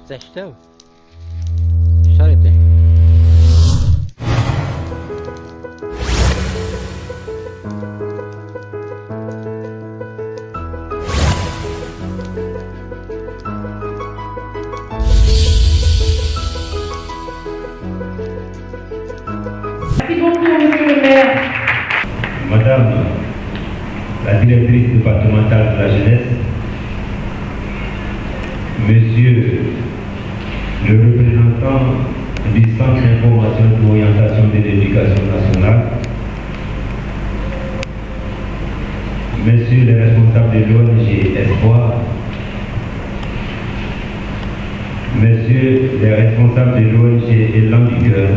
Zeszczał? Szarpie. Merci beaucoup, monsieur le maire. Madame la directrice départementale de la jeunesse, Monsieur le représentant du Centre d'information et d'orientation de l'éducation nationale, Messieurs les responsables de l'ONG Espoir, Messieurs les responsables de l'ONG Élan du Cœur,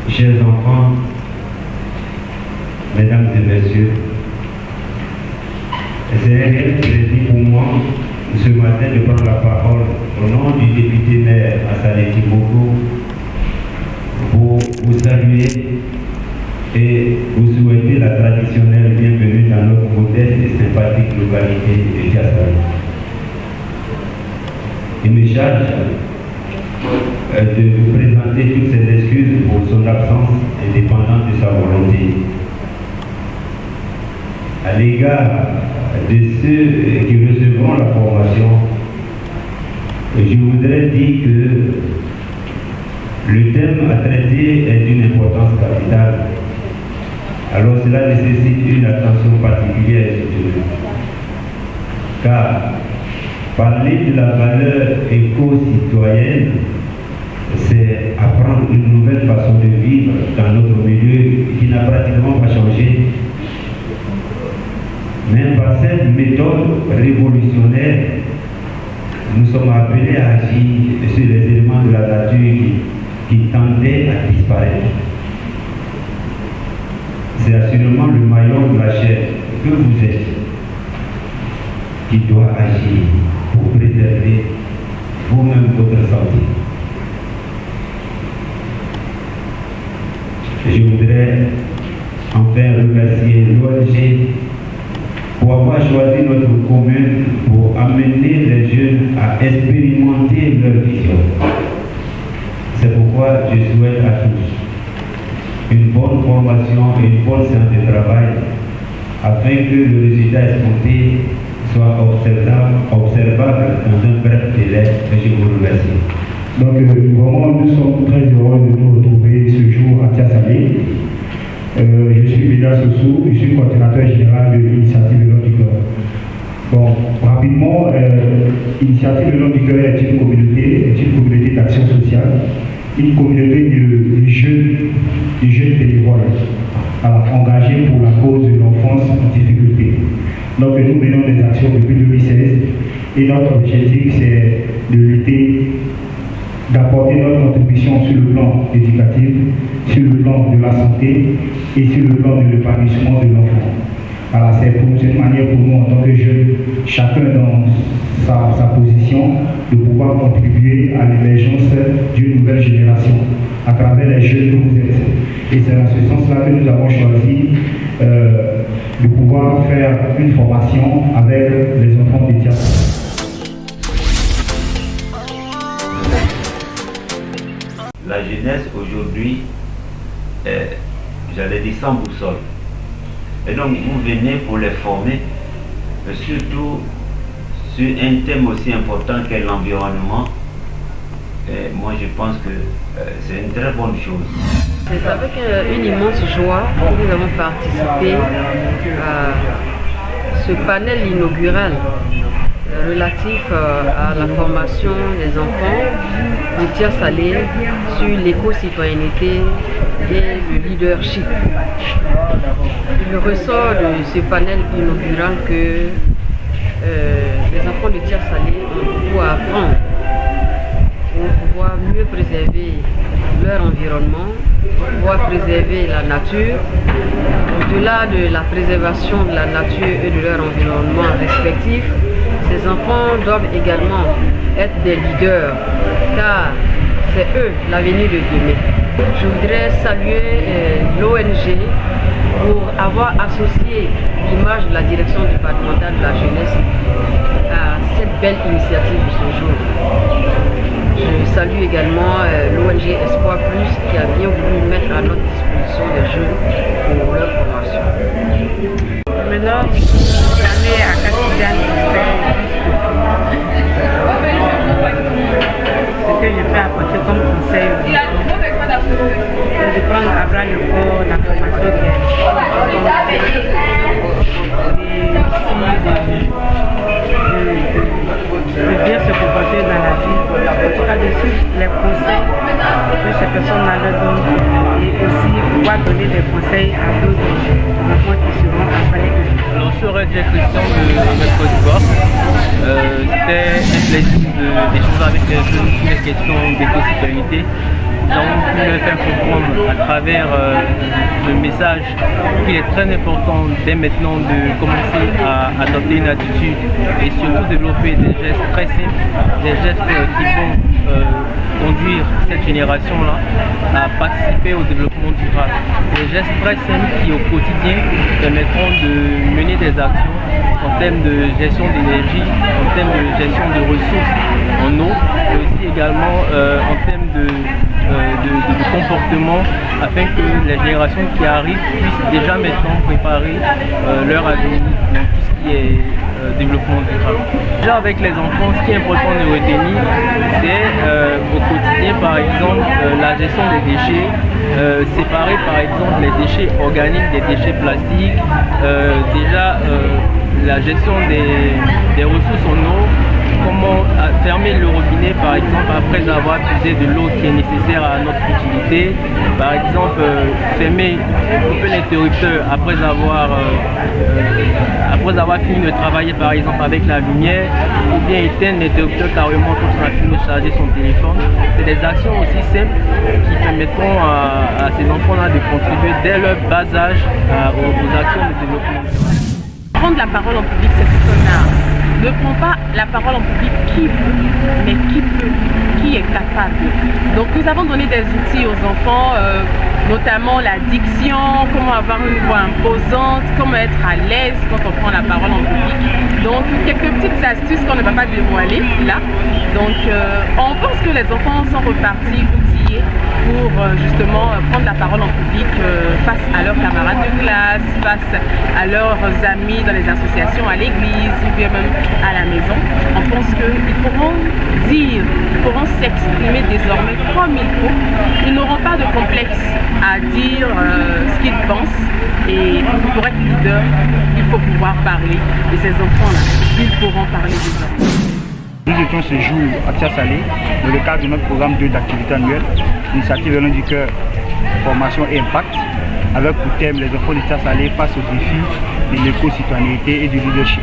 chers enfants, Mesdames et Messieurs, c'est un réel plaisir pour moi ce matin de prendre la parole au nom du député maire Assaleti Boko pour vous saluer et vous souhaiter la traditionnelle bienvenue dans notre modeste et sympathique localité de Diaspora. Il me charge de vous présenter toutes ses excuses pour son absence indépendante de sa volonté. À l'égard de ceux qui recevront la formation, je voudrais dire que le thème à traiter est d'une importance capitale. Alors cela nécessite une attention particulière, car parler de la valeur éco-citoyenne, c'est apprendre une nouvelle façon de vivre dans notre milieu qui n'a pratiquement pas changé. Mais par cette méthode révolutionnaire, nous sommes appelés à agir sur les éléments de la nature qui tendaient à disparaître. C'est assurément le maillon de la chair que vous êtes qui doit agir pour préserver vous-même votre santé. Je voudrais enfin remercier l'ONG pour avoir choisi notre commune pour amener les jeunes à expérimenter leur vision. C'est pourquoi je souhaite à tous une bonne formation et une bonne séance de travail afin que le résultat escompté soit observable dans un bref délai. Je vous remercie. Donc vraiment, nous sommes très heureux de nous retrouver ce jour à Tiasalé. Je suis Bida Sossou, je suis coordinateur général de l'Initiative Le Long du Cœur. Bon, rapidement, l'Initiative Le Long du Cœur est une communauté d'action sociale, une communauté de jeunes bénévoles engagés pour la cause de l'enfance en difficulté. Donc nous menons des actions depuis 2016 et notre objectif c'est de lutter, d'apporter notre contribution sur le plan éducatif, sur le plan de la santé et sur le plan de l'épanouissement de l'enfant. Alors c'est pour cette manière pour nous en tant que jeunes, chacun dans sa position, de pouvoir contribuer à l'émergence d'une nouvelle génération à travers les jeunes que vous êtes. Et c'est dans ce sens-là que nous avons choisi de pouvoir faire une formation avec les enfants des diaspora. la jeunesse aujourd'hui est, j'allais dire, sans boussole. Et donc vous venez pour les former, mais surtout sur un thème aussi important qu'est l'environnement. Et moi je pense que c'est une très bonne chose. C'est avec une immense joie que nous avons participé à ce panel inaugural relatif à la formation des enfants de Tia Salé sur l'éco-citoyenneté et le leadership. Il ressort de ce panel inaugural que les enfants de Tia Salé ont beaucoup à apprendre pour pouvoir mieux préserver leur environnement, pour pouvoir préserver la nature. Au-delà de la préservation de la nature et de leur environnement respectif, ces enfants doivent également être des leaders, car c'est eux l'avenir de demain. Je voudrais saluer l'ONG pour avoir associé l'image de la direction départementale de la jeunesse à cette belle initiative de ce jour. Je salue également l'ONG Espoir Plus qui a bien voulu mettre à notre disposition des jeunes pour leur formation. Maintenant, j'en ai à Katidan. Ce que je peux apporter comme conseil aux enfants, c'est de prendre à bras le corps la formation de bien se comporter dans la vie. En tout cas, de suivre les conseils que ces personnes-là leur donnent et aussi pouvoir donner des conseils à d'autres enfants qui seront après eux. Alors, je suis Aurélien Christian de Côte d'Ivoire. C'était un plaisir d'échanger avec les jeunes sur les questions d'éco-citoyenneté. Nous avons pu leur faire comprendre à travers le message qu'il est très important dès maintenant de commencer à adopter une attitude et surtout développer des gestes très simples, des gestes qui vont conduire cette génération-là à participer au développement durable. Des gestes très simples qui au quotidien permettront de mener des actions en termes de gestion d'énergie, en termes de gestion de ressources en eau, mais aussi également en termes de comportement afin que les générations qui arrivent puissent déjà maintenant préparer leur avenir dans tout ce qui est développement durable. Déjà avec les enfants, ce qui est important de retenir, c'est au quotidien par exemple la gestion des déchets, séparer par exemple les déchets organiques des déchets plastiques, déjà la gestion des ressources en eau, comment fermer le robinet par exemple après avoir puisé de l'eau qui est nécessaire à notre utilité, par exemple couper l'interrupteur après avoir fini de travailler par exemple avec la lumière, ou bien éteindre l'interrupteur carrément quand on a fini de charger son téléphone. C'est des actions aussi simples qui permettront à ces enfants-là de contribuer dès leur bas âge aux actions de développement. Prendre la parole en public, c'est tout un art. Ne prends pas la parole en public qui veut, mais qui peut, qui est capable. Donc nous avons donné des outils aux enfants, notamment la diction, comment avoir une voix imposante, comment être à l'aise quand on prend la parole en public. Donc quelques petites astuces qu'on ne va pas dévoiler là. Donc on pense que les enfants sont repartis outillés pour justement prendre la parole en public face à leurs camarades de classe, face à leurs amis dans les associations, à l'église ou bien même à la maison. On pense qu'ils pourront dire, ils pourront s'exprimer désormais comme il faut. Ils n'auront pas de complexe à dire ce qu'ils pensent. Et pour être leader, il faut pouvoir parler. Et ces enfants-là, ils pourront parler désormais. Nous étions ce jour à Tia Salé, dans le cadre de notre programme 2 d'activité annuelle, l'initiative Venant du Cœur, formation et impact, avec pour thème les enfants de Tia Salé face aux défis de l'éco-citoyenneté et du leadership.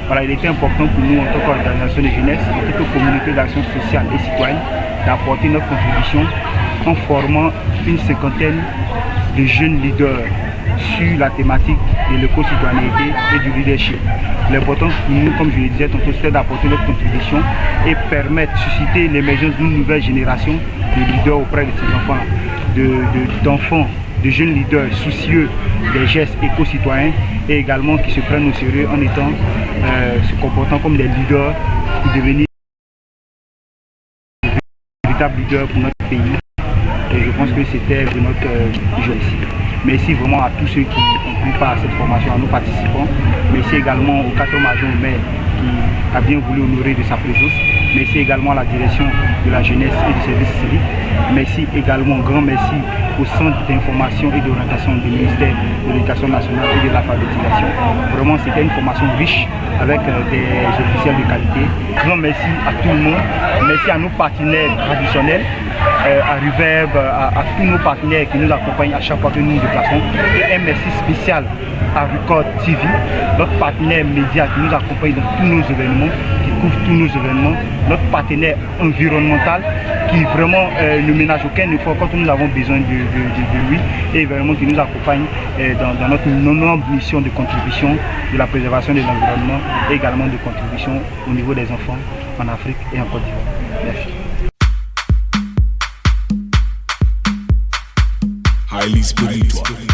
Voilà, il était important pour nous, en tant qu'organisation de jeunesse, et toute communauté d'action sociale et citoyenne, d'apporter notre contribution en formant une cinquantaine de jeunes leaders sur la thématique de l'éco-citoyenneté et du leadership. L'important pour nous, comme je le disais tantôt, c'est d'apporter notre contribution et permettre, susciter l'émergence d'une nouvelle génération de leaders auprès de ces enfants, d'enfants, de jeunes leaders soucieux des gestes éco-citoyens et également qui se prennent au sérieux en étant, se comportant comme des leaders pour devenir de véritables leaders pour notre pays Et je pense que c'était de notre ici. Merci vraiment à tous ceux qui ont pris part à cette formation, à nos participants. Merci également au 4 major maire qui a bien voulu honorer de sa présence. Merci également à la direction de la jeunesse et du service civique. Merci également, grand merci au centre d'information et d'orientation du ministère de l'Éducation nationale et de l'alphabétisation. Vraiment, c'était une formation riche avec des officiels de qualité. Grand merci à tout le monde. Merci à nos partenaires traditionnels, à Reverb, à tous nos partenaires qui nous accompagnent à chaque fois que nous nous déplaçons. Et un merci spécial à Record TV, notre partenaire média qui nous accompagne dans tous nos événements, qui couvre tous nos événements, notre partenaire environnemental qui vraiment ne ménage aucun effort quand nous avons besoin de lui et vraiment qui nous accompagne dans notre noble mission de contribution de la préservation de l'environnement et également de contribution au niveau des enfants en Afrique et en Côte d'Ivoire. Merci. Highly spiritual.